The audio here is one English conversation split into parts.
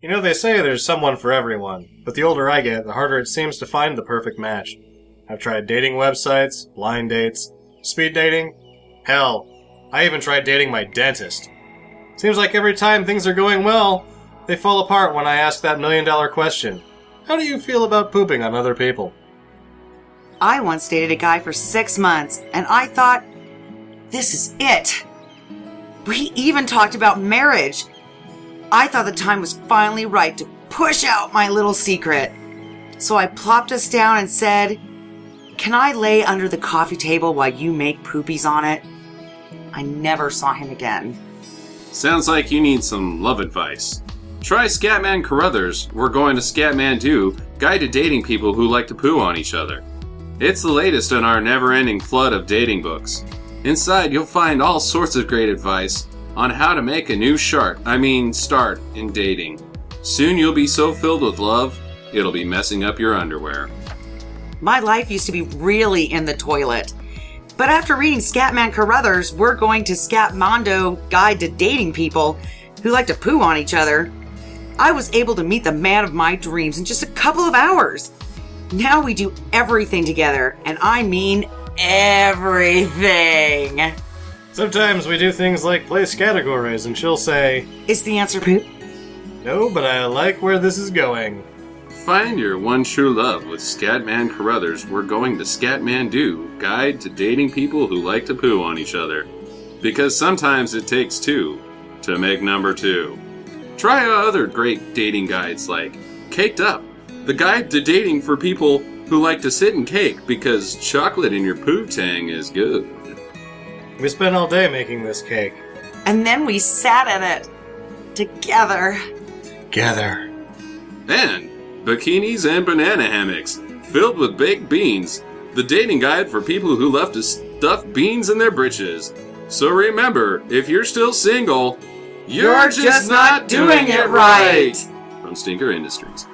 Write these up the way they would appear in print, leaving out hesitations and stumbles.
You know, they say there's someone for everyone, but the older I get, the harder it seems to find the perfect match. I've tried dating websites, blind dates, speed dating. Hell, I even tried dating my dentist. Seems like every time things are going well, they fall apart when I ask that million-dollar question. How do you feel about pooping on other people? I once dated a guy for 6 months, and I thought, this is it. We even talked about marriage. I thought the time was finally right to push out my little secret. So I plopped us down and said, can I lay under the coffee table while you make poopies on it? I never saw him again. Sounds like you need some love advice. Try Scatman Coruther's We're Going to Scatmando Guide to Dating People Who Like to Poo on Each Other. It's the latest in our never-ending flood of dating books. Inside, you'll find all sorts of great advice on how to make a new start in dating. Soon you'll be so filled with love, it'll be messing up your underwear. My life used to be really in the toilet. But after reading Scatman Coruther's We're Going to Scatmando Guide to Dating People Who Like to Poo on Each Other, I was able to meet the man of my dreams in just a couple of hours. Now we do everything together, and I mean everything. Sometimes we do things like place categories, and she'll say, Is the answer poop? no, but I like where this is going. Find your one true love with Scatman Coruther's We're Going to Scatmando Guide to Dating People Who Like to Poo on Each Other. Because sometimes it takes two to make number two. Try other great dating guides like Caked Up, the guide to dating for people who like to sit and cake because chocolate in your poo tang is good. We spent all day making this cake. And then we sat in it. Together. Together. And bikinis and banana hammocks filled with baked beans. The dating guide for people who love to stuff beans in their britches. So remember, if you're still single, you're just not doing it right. From Stinker Industries.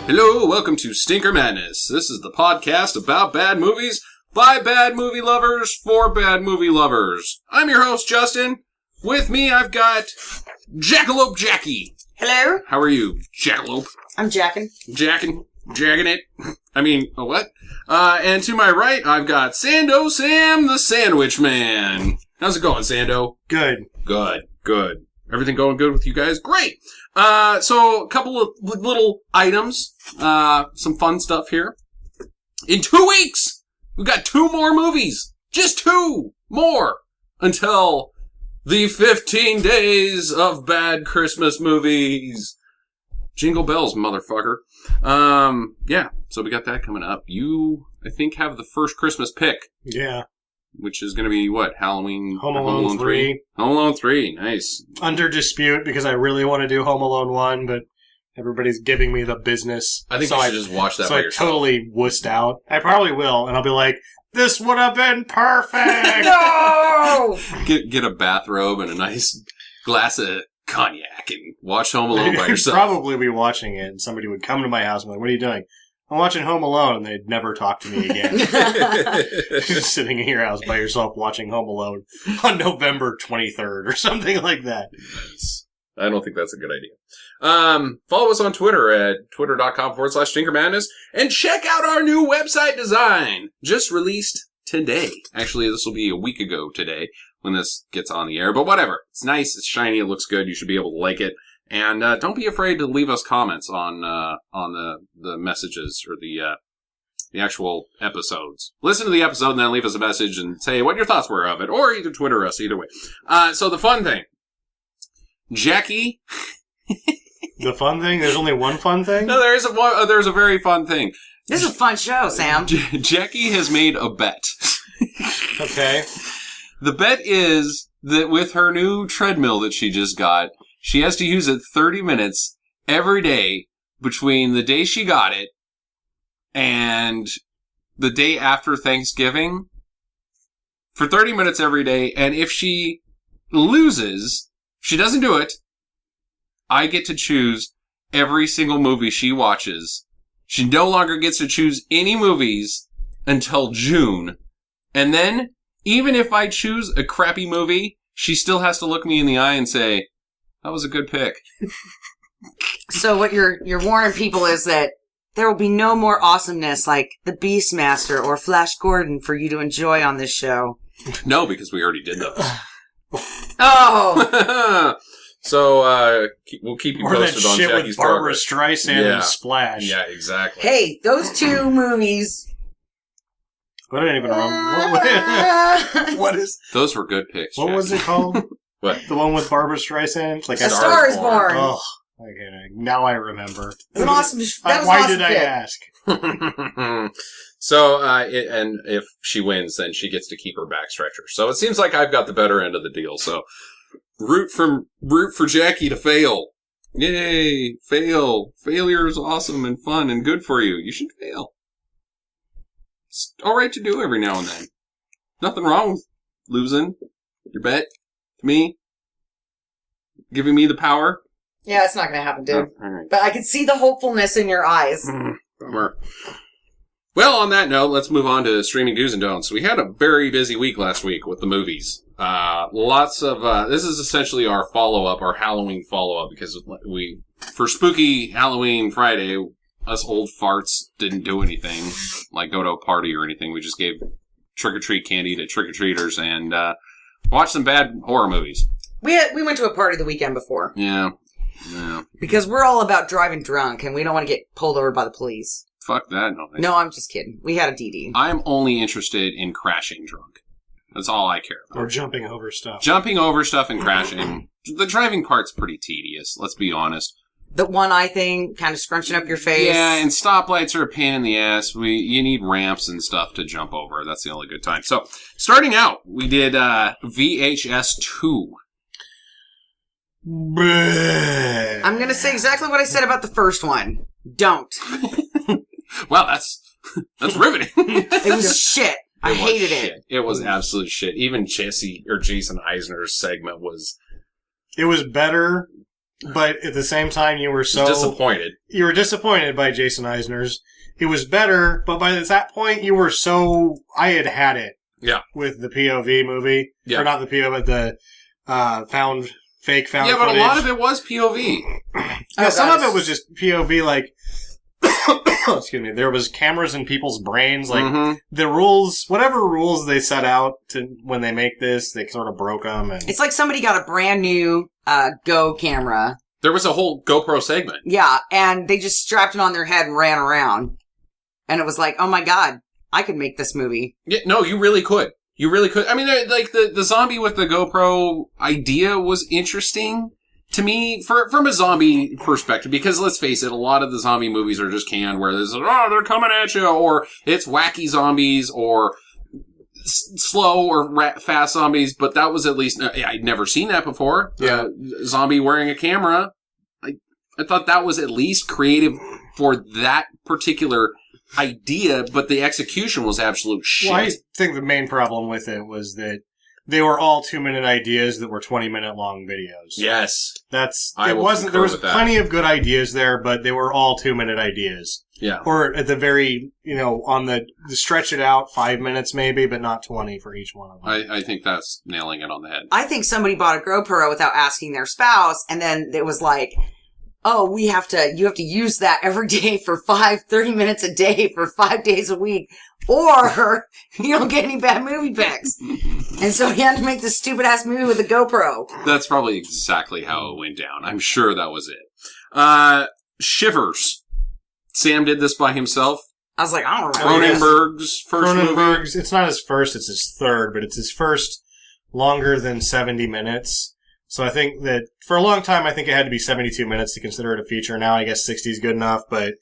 Hello, welcome to Stinker Madness. This is the podcast about bad movies, by bad movie lovers, for bad movie lovers. I'm your host, Justin. With me, I've got Jackalope Jackie. Hello? How are you, Jackalope? I'm jacking. Jacking it. I mean, what? And to my right, I've got Sando Sam, the Sandwich Man. How's it going, Sando? Good. Good. Everything going good with you guys? Great. So a couple of little items, some fun stuff here. In 2 weeks, we've got 2 more movies. Just 2 more until the 15 days of bad Christmas movies. Jingle bells, motherfucker. Yeah, so we got that coming up. You, I think, have the first Christmas pick. Yeah. Which is going to be, what, Halloween? Home Alone 3. Home Alone 3, nice. Under dispute, because I really want to do Home Alone 1, but everybody's giving me the business. I think you should just watch that by yourself. So I totally wussed out. I probably will, and I'll be like, this would have been perfect! No! Get a bathrobe and a nice glass of cognac and watch Home Alone by yourself. I'd probably be watching it, and somebody would come to my house and be like, what are you doing? I'm watching Home Alone, and they'd never talk to me again. Just sitting in your house by yourself watching Home Alone on November 23rd or something like that. Nice. I don't think that's a good idea. Follow us on Twitter at twitter.com/StinkerMadness and check out our new website design. Just released today. Actually, this will be a week ago today when this gets on the air, but whatever. It's nice, it's shiny, it looks good, you should be able to like it. And don't be afraid to leave us comments on the messages or the actual episodes. Listen to the episode and then leave us a message and say what your thoughts were of it, or either Twitter us, either way. So the fun thing. Jackie. The fun thing? There's only one fun thing? No, there's a very fun thing. This is a fun show, Sam. Jackie has made a bet. Okay. The bet is that with her new treadmill that she just got, she has to use it 30 minutes every day between the day she got it and the day after Thanksgiving for 30 minutes every day, and if she loses, if she doesn't do it, I get to choose every single movie she watches. She no longer gets to choose any movies until June. And then, even if I choose a crappy movie, she still has to look me in the eye and say, that was a good pick. So what you're warning people is that there will be no more awesomeness like the Beastmaster or Flash Gordon for you to enjoy on this show. No, because we already did those. Oh! So, we'll keep you or that posted on shit Jackie's with Barbara progress. Streisand and Splash. Yeah, exactly. Hey, those two movies. I don't even remember. What is? Those were good picks, What Jackie. was it called? What? The one with Barbara Streisand? Like A Star is Born. Oh, okay, now I remember. It was an awesome. That was Why awesome did I pick. ask? So, and if she wins, then she gets to keep her back stretcher. So it seems like I've got the better end of the deal. So root for Jackie to fail. Yay! Fail. Failure is awesome and fun and good for you. You should fail. It's alright to do every now and then. Nothing wrong with losing your bet to me. Giving me the power. Yeah, it's not going to happen, dude. Oh, all right. But I can see the hopefulness in your eyes. Bummer. Well, on that note, let's move on to streaming do's and don'ts. We had a very busy week last week with the movies. Lots of, this is essentially our follow-up, our Halloween follow-up, because for Spooky Halloween Friday, us old farts didn't do anything, like go to a party or anything. We just gave trick-or-treat candy to trick-or-treaters and, watched some bad horror movies. We went to a party the weekend before. Yeah. Because we're all about driving drunk and we don't want to get pulled over by the police. Fuck that. No, I'm just kidding. We had a DD. I'm only interested in crashing drunk. That's all I care about. Or jumping over stuff. Jumping over stuff and crashing. The driving part's pretty tedious, let's be honest. The one eye thing, kind of scrunching up your face. Yeah, and stoplights are a pain in the ass. You need ramps and stuff to jump over. That's the only good time. So, starting out, we did VHS 2. I'm going to say exactly what I said about the first one. Don't. Well, that's riveting. It was shit. I hated shit. it. It was absolute shit. Even Jason Eisner's segment was... It was better, but at the same time you were so... disappointed. You were disappointed by Jason Eisner's. It was better, but by that point you were so... I had it. Yeah. With the POV movie. Yeah. Or not the POV, but the fake found yeah, but footage. a lot of it was POV. Yeah, some of it was just POV, like... excuse me, there was cameras in people's brains, like, the rules, whatever rules they set out to when they make this, they sort of broke them. And It's like somebody got a brand new Go camera. There was a whole GoPro segment. Yeah, and they just strapped it on their head and ran around. And it was like, oh my god, I could make this movie. Yeah, no, you really could. You really could. I mean, like, the zombie with the GoPro idea was interesting to me from a zombie perspective, because let's face it, a lot of the zombie movies are just canned where there's, they're coming at you, or it's wacky zombies, or slow or fast zombies, but that was at least, I'd never seen that before. Yeah. Zombie wearing a camera. I thought that was at least creative for that particular idea, but the execution was absolute shit. Well, I think the main problem with it was that they were all 2-minute ideas that were 20-minute long videos. Yes. There was plenty of good ideas there, but they were all 2-minute ideas. Yeah. Or at the very, on the stretch it out 5 minutes maybe, but not 20 for each one of them. I think that's nailing it on the head. I think somebody bought a GoPro without asking their spouse, and then it was like, oh, you have to use that every day for 30 minutes a day for 5 days a week, or you don't get any bad movie picks. And so he had to make this stupid ass movie with a GoPro. That's probably exactly how it went down. I'm sure that was it. Shivers. Sam did this by himself. I was like, I don't remember. Cronenberg's first movie. It's not his first, it's his third, but it's his first longer than 70 minutes. So I think that for a long time, I think it had to be 72 minutes to consider it a feature. Now I guess 60 is good enough, but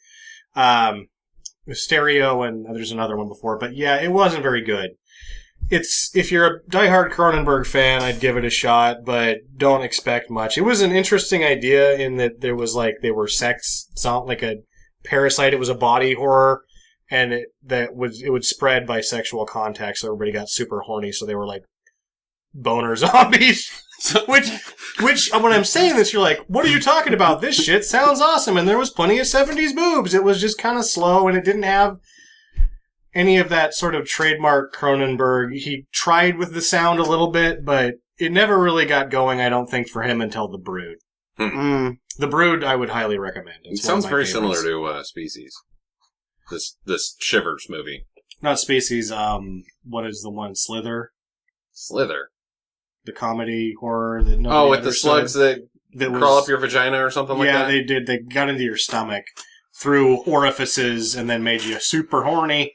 Stereo, and there's another one before. But yeah, it wasn't very good. If you're a diehard Cronenberg fan, I'd give it a shot, but don't expect much. It was an interesting idea in that there was they were sex, like a parasite. It was a body horror, and it would spread by sexual contact, so everybody got super horny, so they were like boner zombies. which when I'm saying this, you're like, what are you talking about? This shit sounds awesome, and there was plenty of 70s boobs. It was just kind of slow, and it didn't have any of that sort of trademark Cronenberg. He tried with the sound a little bit, but it never really got going, I don't think, for him until The Brood. The Brood, I would highly recommend. It sounds very similar to Species. This Shivers movie. Not Species, what is the one? Slither? Slither? The comedy horror that nobody with the understood. slugs that crawl up your vagina or something like that? Yeah, they did. They got into your stomach through orifices and then made you super horny.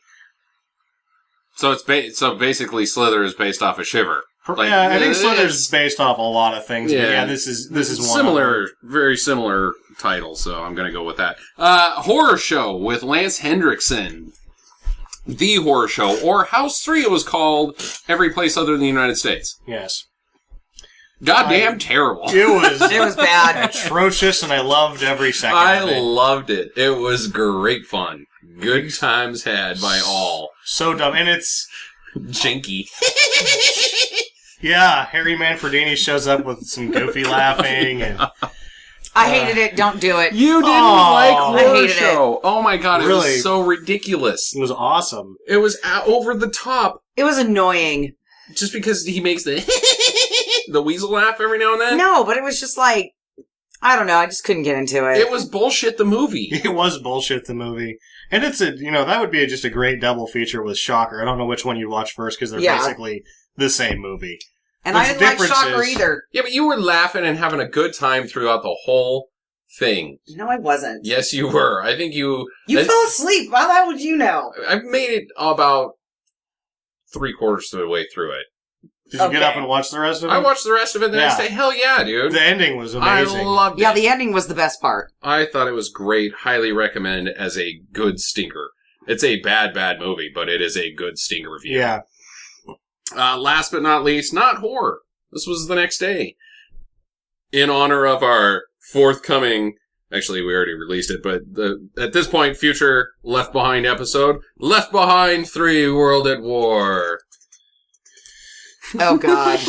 So it's so basically Slither is based off of Shiver. Like, yeah, I think Slither's based off a lot of things. Yeah, but yeah, this is one similar, very similar title. So I'm going to go with that. Horror Show with Lance Hendrickson. The Horror Show, or House 3 it was called, every place other than the United States. Yes. Goddamn terrible. It was bad. Atrocious, and I loved every second of it. I loved it. It was great fun. Good times had by all. So dumb. And it's... Jinky. Yeah, Harry Manfredini shows up with some goofy laughing, and... I hated it. Don't do it. You didn't like Horror Show. It. Oh my god, it really? Was so ridiculous. It was awesome. It was over the top. It was annoying. Just because he makes the the weasel laugh every now and then? No, but it was just like, I don't know, I just couldn't get into it. It was bullshit the movie. It was bullshit the movie. And it's that would be just a great double feature with Shocker. I don't know which one you'd watch first because they're basically the same movie. And I didn't like Shocker either. Yeah, but you were laughing and having a good time throughout the whole thing. No, I wasn't. Yes, you were. I think you... You fell asleep. How would you know? I made it about 3/4 of the way through it. Did you get up and watch the rest of it? I watched the rest of it the next day. Hell yeah, dude. The ending was amazing. I loved it. Yeah, the ending was the best part. I thought it was great. Highly recommend as a good stinker. It's a bad movie, but it is a good stinker review. Yeah. Last but not least, not horror. This was the next day. In honor of our forthcoming, actually we already released it, but at this point, future Left Behind episode, Left Behind 3 World at War. Oh God.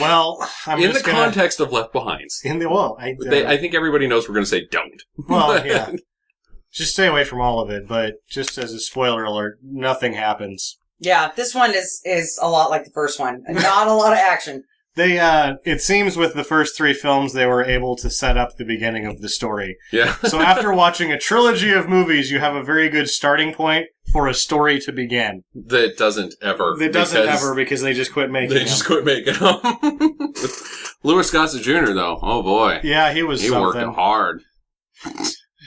Well, I'm in just the context of Left Behinds. I think everybody knows we're going to say don't. Well, yeah. Just stay away from all of it, but just as a spoiler alert, nothing happens. Yeah, this one is a lot like the first one. Not a lot of action. It seems with the first 3 films, they were able to set up the beginning of the story. Yeah. So after watching a trilogy of movies, you have a very good starting point for a story to begin. That doesn't ever. Because they just quit making them. They just quit making them. Louis Gossett Jr., though, oh boy. Yeah, he was something. Worked hard.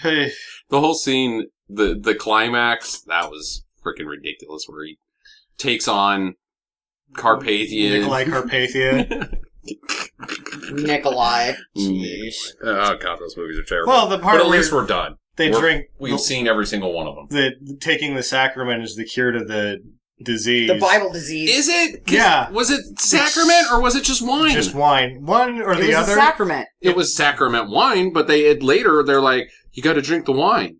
Hey. The whole scene, the climax, that was freaking ridiculous, where he takes on Carpathian. Nikolai Carpathia. Nikolai. Jeez. Oh god, those movies are terrible. Well, but at least we're done. We've We've seen every single one of them. Taking the sacrament is the cure to the disease. The Bible disease. Is it? Yeah. Was it sacrament or was it just wine? Just wine. One or the other. It was a sacrament. It was sacrament wine, but they're like, you got to drink the wine.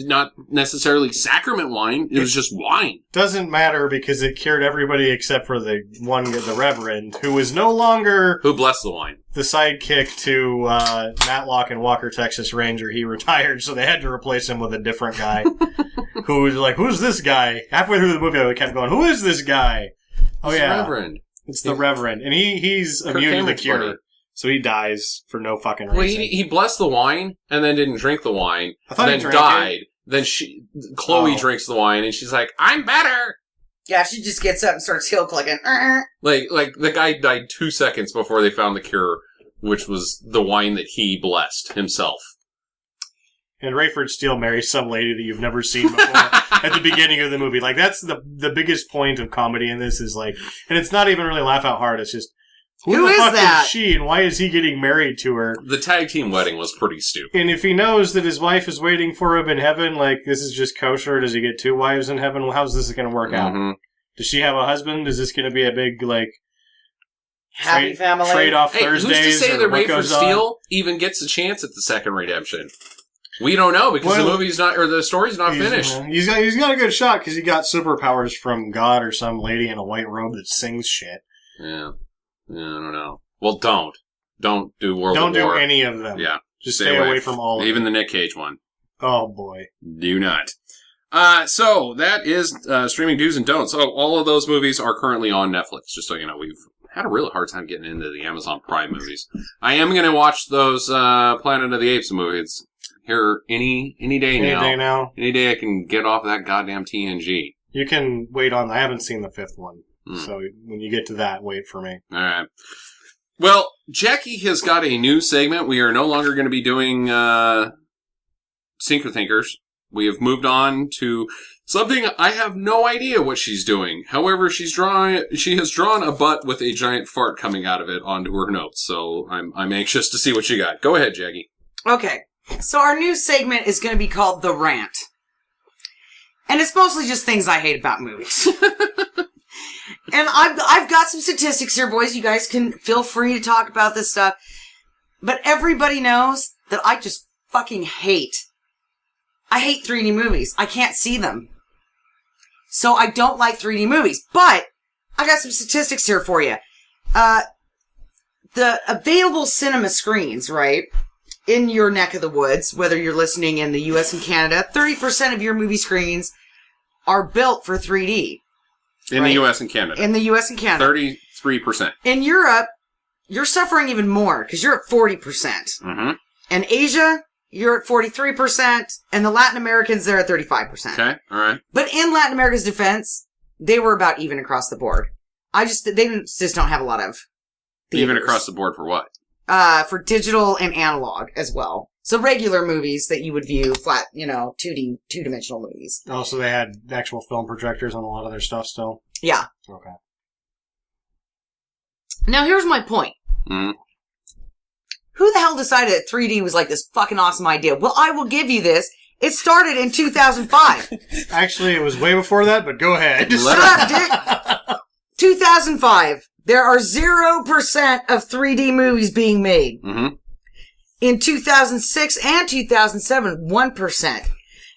Not necessarily sacrament wine. It was just wine. Doesn't matter because it cured everybody except for the Reverend, who was no longer... Who blessed the wine? The sidekick to Matlock and Walker, Texas Ranger. He retired, so they had to replace him with a different guy. Who was like, who's this guy? Halfway through the movie, I kept going, who is this guy? Oh, it's yeah. the Reverend. It's the Reverend. And he's immune to the cure. Funny. So he dies for no fucking reason. Well, he blessed the wine and then didn't drink the wine. I thought and then died. Then Chloe drinks the wine and she's like, I'm better! Yeah, she just gets up and starts heel clicking. Like the guy died 2 seconds before they found the cure, which was the wine that he blessed himself. And Rayford Steele marries some lady that you've never seen before at the beginning of the movie. Like, that's the biggest point of comedy in this is like, and it's not even really laugh out hard, it's just, who the fuck is she, and why is he getting married to her? The tag team wedding was pretty stupid. And if he knows that his wife is waiting for him in heaven, like, this is just kosher, does he get 2 wives in heaven? Well, how's this going to work out? Does she have a husband? Is this going to be a big, like, happy family trade-off Thursdays? Who's to say that Rayford Steele even gets a chance at the second redemption? We don't know because the movie's not, or the story's not finished. He's got a good shot because he got superpowers from God or some lady in a white robe that sings shit. Yeah, I don't know. Well, don't do World of War. Don't do any of them. Yeah, just stay away from all of them. Even the Nick Cage one. Oh boy, do not. So that is streaming do's and don'ts. So all of those movies are currently on Netflix. Just so you know, we've had a really hard time getting into the Amazon Prime movies. I am going to watch those Planet of the Apes movies here any day now. Any day I can get off that goddamn TNG. You can wait on. I haven't seen the fifth one, so when you get to that, wait for me. All right. Well, Jackie has got a new segment. We are no longer going to be doing Sinker Thinkers. We have moved on to something I have no idea what she's doing. However, she has drawn a butt with a giant fart coming out of it onto her notes. So I'm anxious to see what you got. Go ahead, Jackie. Okay. So our new segment is going to be called The Rant. And it's mostly just things I hate about movies. And I've got some statistics here, boys. You guys can feel free to talk about this stuff. But everybody knows that I just fucking hate 3D movies. I can't see them. So I don't like 3D movies. But I got some statistics here for you. The available cinema screens, right, in your neck of the woods, whether you're listening in the US and Canada, 30% of your movie screens are built for 3D. In the US and Canada. In the US and Canada. 33%. In Europe, you're suffering even more because you're at 40%. Mm-hmm. In Asia, you're at 43%, and the Latin Americans, they're at 35%. Okay, all right. But in Latin America's defense, they were about even across the board. They just don't have a lot of theaters. Even across the board for what? For digital and analog as well. So regular movies that you would view flat, 2D, two-dimensional movies. Oh, so they had actual film projectors on a lot of their stuff still? Yeah. Okay. Now here's my point. Mm-hmm. Who the hell decided that 3D was like this fucking awesome idea? Well, I will give you this. It started in 2005. Actually, it was way before that, but go ahead. Shut up, Dick! 2005. There are 0% of 3D movies being made. Mm-hmm. In 2006 and 2007, 1%.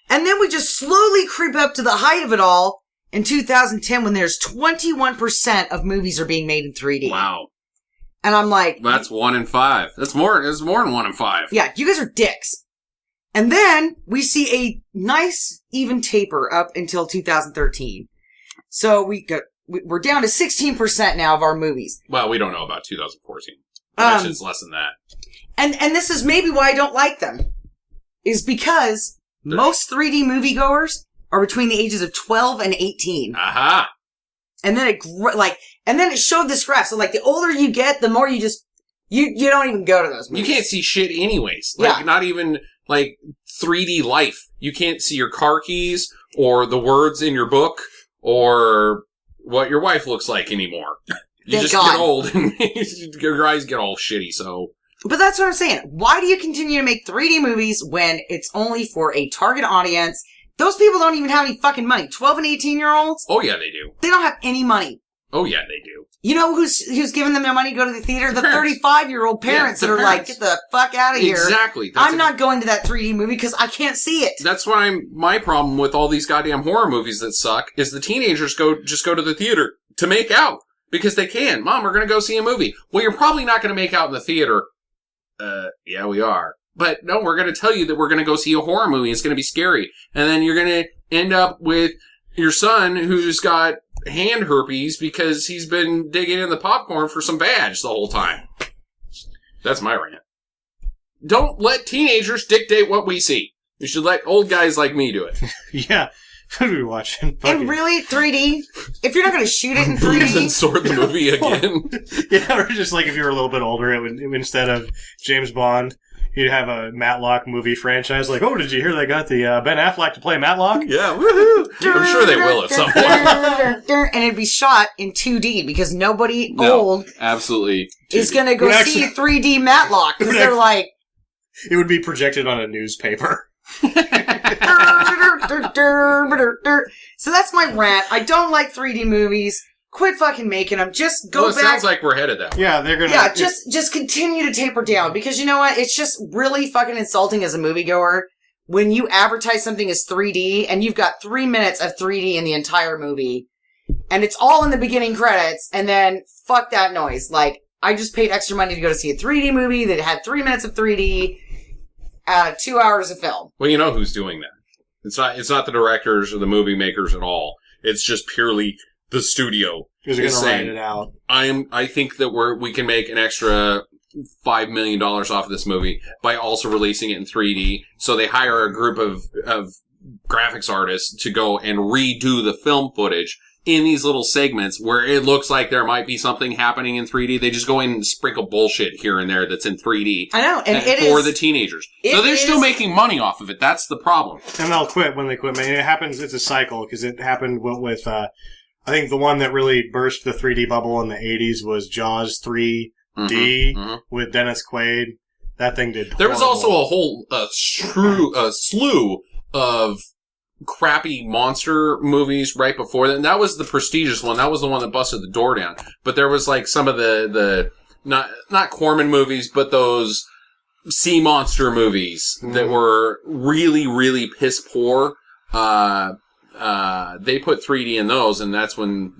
And then we just slowly creep up to the height of it all in 2010 when there's 21% of movies are being made in 3D. Wow. And I'm like... That's 1 in 5. That's more than 1 in 5. Yeah, you guys are dicks. And then we see a nice even taper up until 2013. So we're down to 16% now of our movies. Well, we don't know about 2014. I bet it's less than that. And this is maybe why I don't like them. Is because most 3D moviegoers are between the ages of 12 and 18. Aha! And then it showed this graph. So the older you get, the more you just, you don't even go to those movies. You can't see shit anyways. Yeah. Not even 3D life. You can't see your car keys or the words in your book or what your wife looks like anymore. You just get old and your eyes get all shitty, so. But that's what I'm saying. Why do you continue to make 3D movies when it's only for a target audience? Those people don't even have any fucking money. 12 and 18-year-olds? Oh, yeah, they do. They don't have any money. Oh, yeah, they do. You know who's giving them their money to go to the theater? The 35-year-old parents that are parents. get the fuck out of here. Exactly. I'm not going to that 3D movie because I can't see it. That's why my problem with all these goddamn horror movies that suck is the teenagers just go to the theater to make out because they can. Mom, we're going to go see a movie. Well, you're probably not going to make out in the theater. Yeah, we are. But no, we're going to tell you that we're going to go see a horror movie. It's going to be scary. And then you're going to end up with your son who's got hand herpes because he's been digging in the popcorn for some badge the whole time. That's my rant. Don't let teenagers dictate what we see. You should let old guys like me do it. Yeah. What are we watching? And really, 3D? If you're not going to shoot it in 3D... and Sword the movie again. Yeah, or just if you were a little bit older, it would instead of James Bond, you'd have a Matlock movie franchise. Oh, did you hear they got the Ben Affleck to play Matlock? Yeah, woohoo! I'm sure they will at some point. And it'd be shot in 2D because nobody old absolutely 2D. Is going to go see 3D Matlock because they're like... It would be projected on a newspaper. So that's my rant. I don't like 3D movies. Quit fucking making them. Just go back. It sounds like we're headed that way. Yeah, they're gonna. Yeah, just continue to taper down because you know what? It's just really fucking insulting as a moviegoer when you advertise something as 3D and you've got 3 minutes of 3D in the entire movie and it's all in the beginning credits and then fuck that noise. Like, I just paid extra money to go to see a 3D movie that had 3 minutes of 3D, 2 hours of film. Well, you know who's doing that. It's not the directors or the movie makers at all. It's just purely the studio. Because you're going to write it out. I think that we can make an extra $5 million off of this movie by also releasing it in 3D. So they hire a group of graphics artists to go and redo the film footage in these little segments where it looks like there might be something happening in 3D. They just go in and sprinkle bullshit here and there that's in 3D. I know, and it for is, the teenagers. So they're still making money off of it. That's the problem. And they'll quit when they quit. I mean, it happens, it's a cycle, because it happened with I think the one that really burst the 3D bubble in the 80s was Jaws 3D with Dennis Quaid. That thing did horrible. There was also a whole slew of crappy monster movies right before that. And that was the prestigious one. That was the one that busted the door down. But there was like some of the not Corman movies, but those sea monster movies that were really, really piss poor. They put 3D in those, and that's when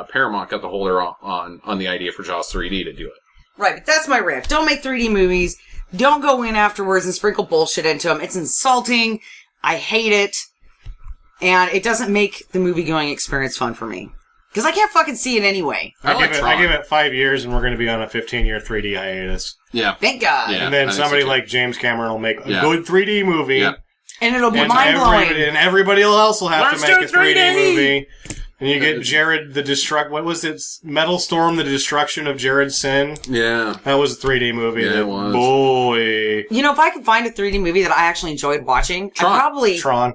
Paramount got the holder on the idea for Jaws 3D to do it. Right, but that's my rant. Don't make 3D movies. Don't go in afterwards and sprinkle bullshit into them. It's insulting. I hate it. And it doesn't make the movie-going experience fun for me. Because I can't fucking see it anyway. I give it 5 years, and we're going to be on a 15-year 3D hiatus. Yeah. Thank God. Yeah, and then somebody like James Cameron will make a good 3D movie. Yeah. And it'll be mind-blowing. And everybody else will have to make a 3D 3D movie. And you get Jared the what was it? Metal Storm, the Destruction of Jared Sin. Yeah. That was a 3D movie. Yeah, it was. Boy. You know, if I could find a 3D movie that I actually enjoyed watching, Tron. I probably... Tron.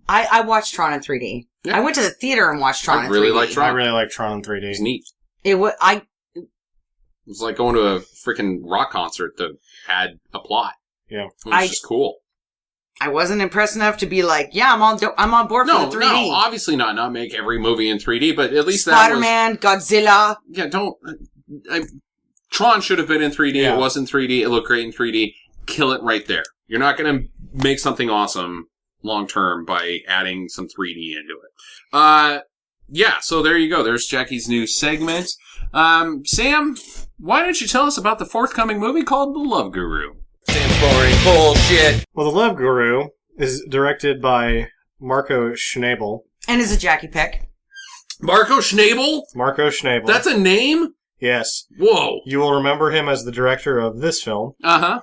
I watched Tron in 3D. Yeah. I went to the theater and watched Tron in 3D. really like Tron. I really like Tron in 3D. It was neat. It was like going to a freaking rock concert that had a plot. Yeah. It was just cool. I wasn't impressed enough to be like, yeah, I'm on board for the 3D. No, obviously not make every movie in 3D, but at least Spider-Man, Godzilla. Yeah, Tron should have been in 3D. Yeah. It was in 3D. It looked great in 3D. Kill it right there. You're not going to make something awesome long term by adding some 3D into it. Yeah, so there you go. There's Jackie's new segment. Sam, why don't you tell us about the forthcoming movie called The Love Guru? Sam's boring bullshit. Well, The Love Guru is directed by Marco Schnabel. And is a Jackie pick. Marco Schnabel? Marco Schnabel. That's a name? Yes. Whoa. You will remember him as the director of this film. Uh-huh.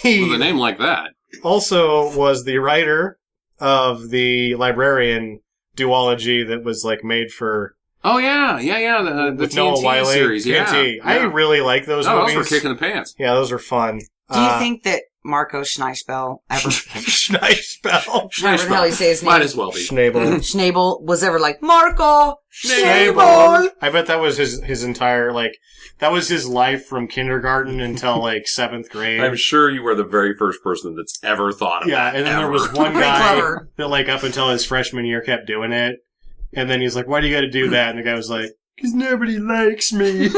He With a name like that. also was the writer of the Librarian duology that was like made for... Oh, yeah. The with TNT Noah Wiley series. TNT. Yeah. I really like those movies. Those were kicking the pants. Yeah, those are fun. Do you think that Marco Schneisbel ever... Schneisbel. Whatever the hell he say his name. Might as well be. Schnabel. Schnabel was ever like, Marco Schnabel. I bet that was his entire, like, that was his life from kindergarten until, like, 7th grade. I'm sure you were the very first person that's ever thought of that. Yeah, and then there was one Pretty guy clever. that, like, up until his freshman year kept doing it. And then he's like, why do you gotta do that? And the guy was like, because nobody likes me.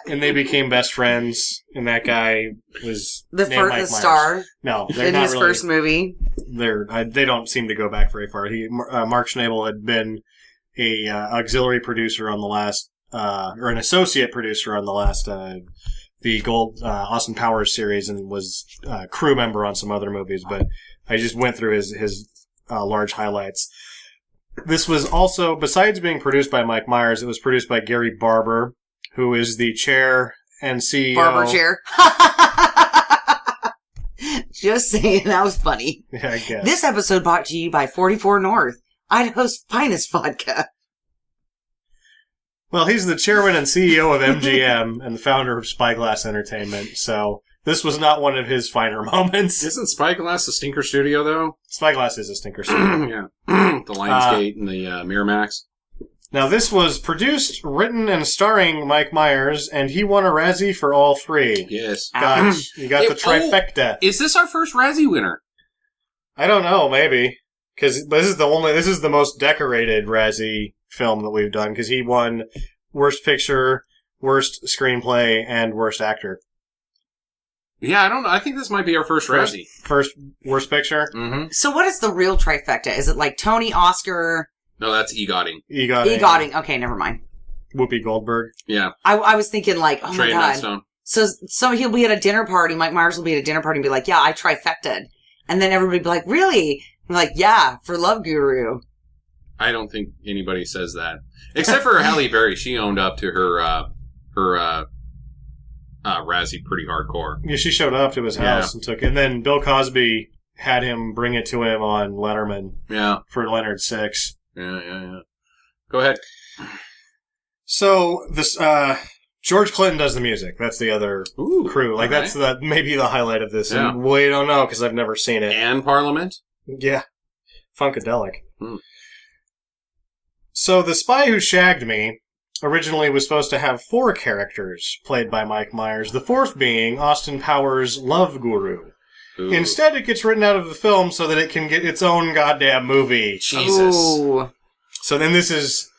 And they became best friends. And that guy was the named Mike Myers. star No, they're in not his really. first movie. They don't seem to go back very far. Mark Schnabel had been a auxiliary producer on the last, or an associate producer on the last, the Gold Austin Powers series, and was a crew member on some other movies. But I just went through his large highlights. This was also, besides being produced by Mike Myers, it was produced by Gary Barber, who is the chair and CEO. Barber chair. Just saying, that was funny. Yeah, I guess. This episode brought to you by 44 North, Idaho's finest vodka. Well, he's the chairman and CEO of MGM and the founder of Spyglass Entertainment, so this was not one of his finer moments. Isn't Spyglass a stinker studio, though? Spyglass is a stinker studio. Yeah. The Lionsgate and the Miramax. Now, this was produced, written, and starring Mike Myers, and he won a Razzie for all three. Yes. You got the trifecta. Is this our first Razzie winner? I don't know, maybe. Because this is the most decorated Razzie film that we've done, because he won Worst Picture, Worst Screenplay, and Worst Actor. Yeah, I don't know. I think this might be our first Razzie. First worst picture. Mm-hmm. So what is the real trifecta? Is it like Tony, Oscar, No, that's EGOTing. EGOTing? Okay, never mind. Whoopi Goldberg. Yeah. I was thinking like, oh Trey my god. Nutstone. So he'll be at a dinner party. Mike Myers will be at a dinner party and be like, yeah, I trifected. And then everybody will be like, really? I'm like, yeah, for Love Guru. I don't think anybody says that. Except for Halle Berry. She owned up to her Razzie pretty hardcore. Yeah, she showed up to his house and took it. And then Bill Cosby had him bring it to him on Letterman. Yeah. For Leonard 6. Yeah. Go ahead. So this George Clinton does the music. That's the other crew. Like that's maybe the highlight of this. Yeah. And we don't know because I've never seen it. And Parliament? Yeah. Funkadelic. So The Spy Who Shagged Me originally was supposed to have 4 characters played by Mike Myers, the 4th being Austin Powers' Love Guru. Ooh. Instead, it gets written out of the film so that it can get its own goddamn movie. Jesus. Ooh. So then this is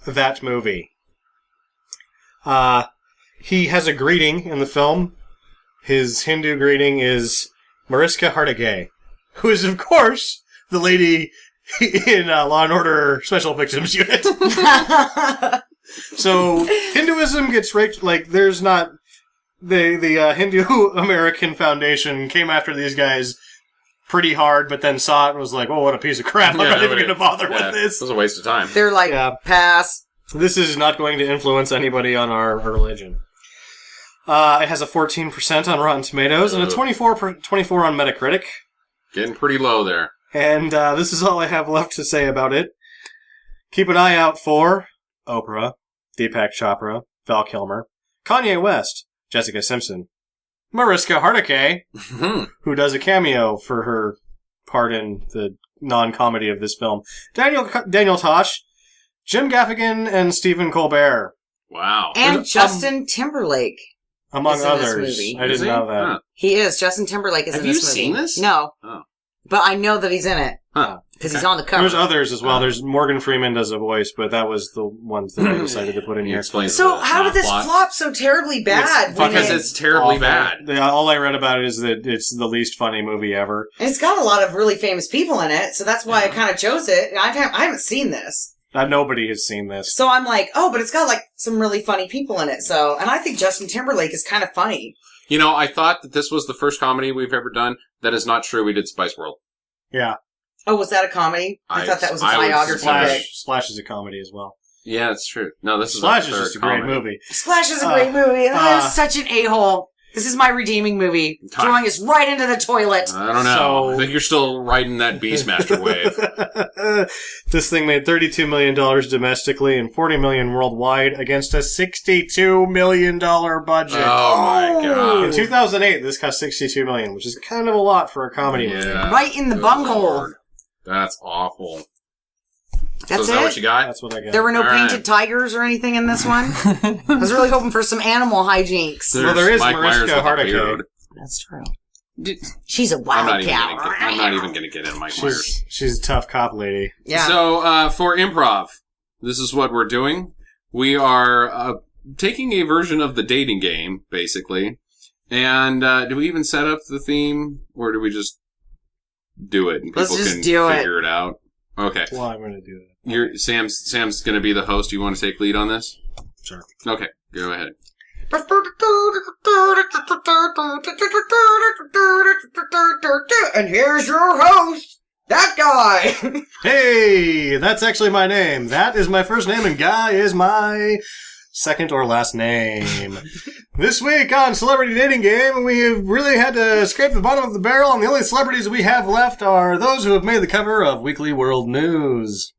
that movie. He has a greeting in the film. His Hindu greeting is Mariska Hargitay, who is, of course, the lady in Law and Order Special Victims Unit. So Hinduism gets raped. Like, there's not the Hindu American Foundation came after these guys pretty hard, but then saw it and was like, "Oh, what a piece of crap! I'm not even going to bother with this." It was a waste of time. They're like, pass. This is not going to influence anybody on our religion. It has a 14% on Rotten Tomatoes and a 24 on Metacritic. Getting pretty low there. And this is all I have left to say about it. Keep an eye out for Oprah, Deepak Chopra, Val Kilmer, Kanye West, Jessica Simpson, Mariska Hargitay, who does a cameo for her part in the non-comedy of this film, Daniel Tosh, Jim Gaffigan, and Stephen Colbert. Wow. And Justin Timberlake. Among is in this others. movie. I didn't know that. Huh. He is. Justin Timberlake is Have in this you movie. seen this? No. Oh. But I know that he's in it. Huh. Because he's on the cover. There's others as well. There's Morgan Freeman does a voice, but that was the ones that I decided to put in here. So how did this flop so terribly bad? Because it's terribly Awful. bad. All I read about it is that it's the least funny movie ever. And it's got a lot of really famous people in it, so that's why I kind of chose it. I haven't seen this. Nobody has seen this. So I'm like, oh, but it's got like some really funny people in it. So, and I think Justin Timberlake is kind of funny. You know, I thought that this was the first comedy we've ever done. That is not true. We did Spice World. Yeah. Oh, was that a comedy? I thought that was a biography. Splash is a comedy as well. Yeah, it's true. No, this Splash is just a great movie. Splash is a great movie. And I'm such an a-hole. This is my redeeming movie. Throwing us right into the toilet. I don't know. I think you're still riding that Beastmaster wave. This thing made $32 million domestically and $40 million worldwide against a $62 million budget. Oh my god. In 2008, this cost $62 million, which is kind of a lot for a comedy movie. Right in the bunghole. That's awful. That's is that what you got? That's what I got. There were no painted tigers or anything in this one? I was really hoping for some animal hijinks. Well, there is Mike Myers Mariska with a Hargitay. beard. That's true. She's a wild cow. I'm not even going to get into Mike Myers. She's a tough cop lady. Yeah. So, for improv, this is what we're doing. We are taking a version of the dating game, basically. And do we even set up the theme, or do we just do it and people Let's just can do figure it out? Okay. Well, I'm going to do that. Sam's going to be the host. You want to take lead on this? Sure. Okay, go ahead. And here's your host, that guy. Hey, that's actually my name. That is my first name, and Guy is my second or last name. This week on Celebrity Dating Game, we have really had to scrape the bottom of the barrel, and the only celebrities we have left are those who have made the cover of Weekly World News.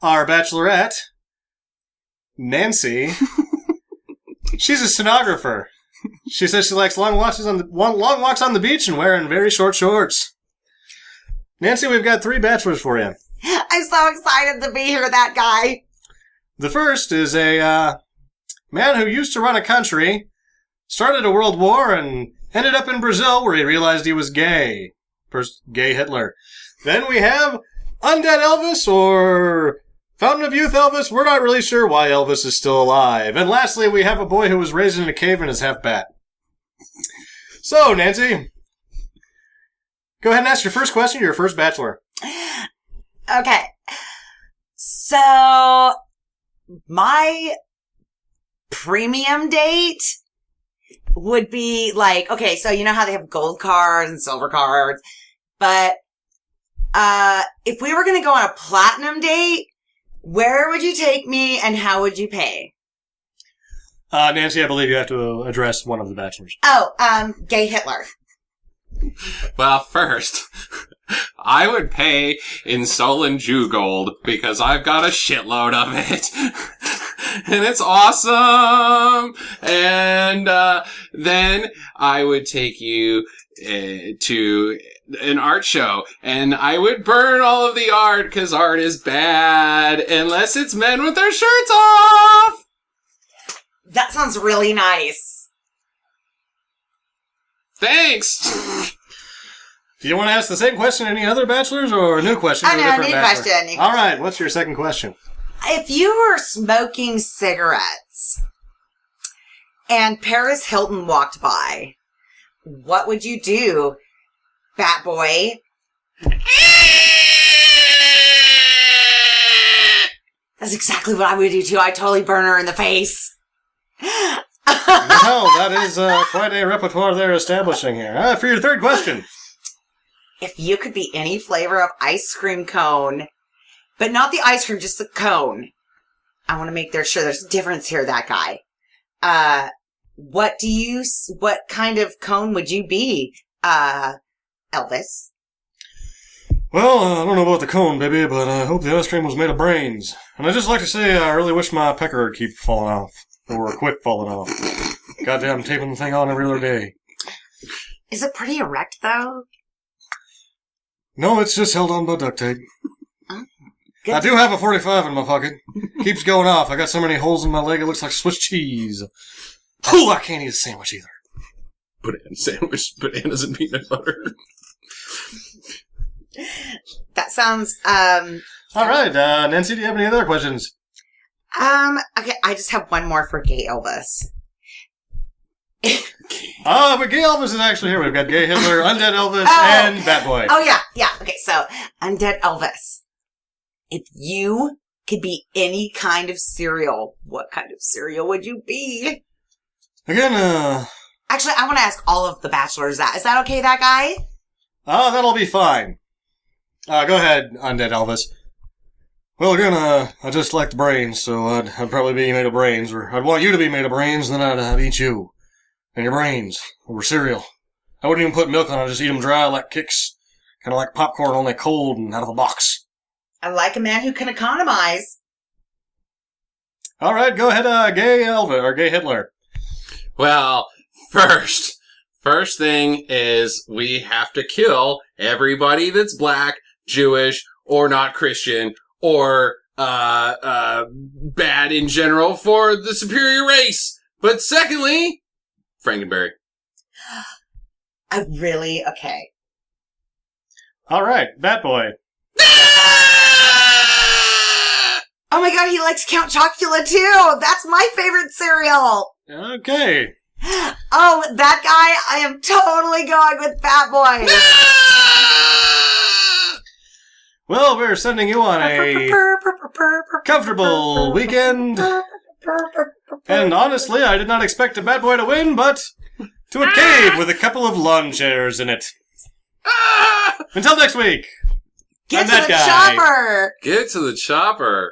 Our bachelorette, Nancy, she's a stenographer. She says she likes long walks on the beach and wearing very short shorts. Nancy, we've got 3 bachelors for you. I'm so excited to be here, that guy. The first is a man who used to run a country, started a world war, and ended up in Brazil where he realized he was gay. First, gay Hitler. Then we have Undead Elvis or Fountain of Youth Elvis. We're not really sure why Elvis is still alive. And lastly, we have a boy who was raised in a cave and is half bat. So, Nancy, go ahead and ask your first question to your first bachelor. Okay. So, my premium date would be like, okay, so you know how they have gold cards and silver cards, but if we were going to go on a platinum date, where would you take me and how would you pay? Nancy, I believe you have to address one of the bachelors. Oh, gay Hitler. Well, first, I would pay in Solon Jew gold because I've got a shitload of it. And it's awesome. And then I would take you to an art show, and I would burn all of the art because art is bad unless it's men with their shirts off. That sounds really nice. Thanks. Do you want to ask the same question to any other bachelors or a new question? Oh, to a no, different new bachelor? question, new All right, what's your second question? If you were smoking cigarettes and Paris Hilton walked by, what would you do, Bat Boy? That's exactly what I would do too. I'd totally burn her in the face. Well, that is quite a repertoire they're establishing here. For your third question. If you could be any flavor of ice cream cone, but not the ice cream, just the cone. I want to make sure there's a difference here, that guy. What kind of cone would you be, Elvis? Well, I don't know about the cone, baby, but I hope the ice cream was made of brains. And I'd just like to say I really wish my pecker would keep falling off. Or quit falling off. Goddamn taping the thing on every other day. Is it pretty erect, though? No, it's just held on by duct tape. Good. I do have a 45 in my pocket. Keeps going off. I got so many holes in my leg it looks like Swiss cheese. Oh, I can't eat a sandwich either. Banana sandwich, bananas and peanut butter. That sounds, All right, Nancy, do you have any other questions? okay, I just have one more for gay Elvis. But Gay Elvis is actually here. We've got Gay Hitler, Undead Elvis, and Bat Boy. Oh, yeah. Okay, so, Undead Elvis. If you could be any kind of cereal, what kind of cereal would you be? Again, Actually, I want to ask all of the bachelors that. Is that okay, that guy? that'll be fine. Go ahead, Undead Elvis. Well, again, I just like the brains, so I'd probably be made of brains, or I'd want you to be made of brains, and then I'd eat you. And your brains over cereal. I wouldn't even put milk on it, I'd just eat them dry like Kix. Kind of like popcorn, only cold and out of a box. I like a man who can economize. All right, go ahead, Gay Elvis, or Gay Hitler. Well, first thing is we have to kill everybody that's black, Jewish, or not Christian, or bad in general for the superior race. But secondly, Frankenberry. Okay. All right, Bat Boy. Oh my god, he likes Count Chocula too! That's my favorite cereal! Okay. Oh, that guy, I am totally going with Bat Boy! Well, we're sending you on a comfortable weekend. And honestly, I did not expect a Bat Boy to win, but to a cave with a couple of lawn chairs in it. Until next week. Get I'm to that the guy. chopper! Get to the chopper.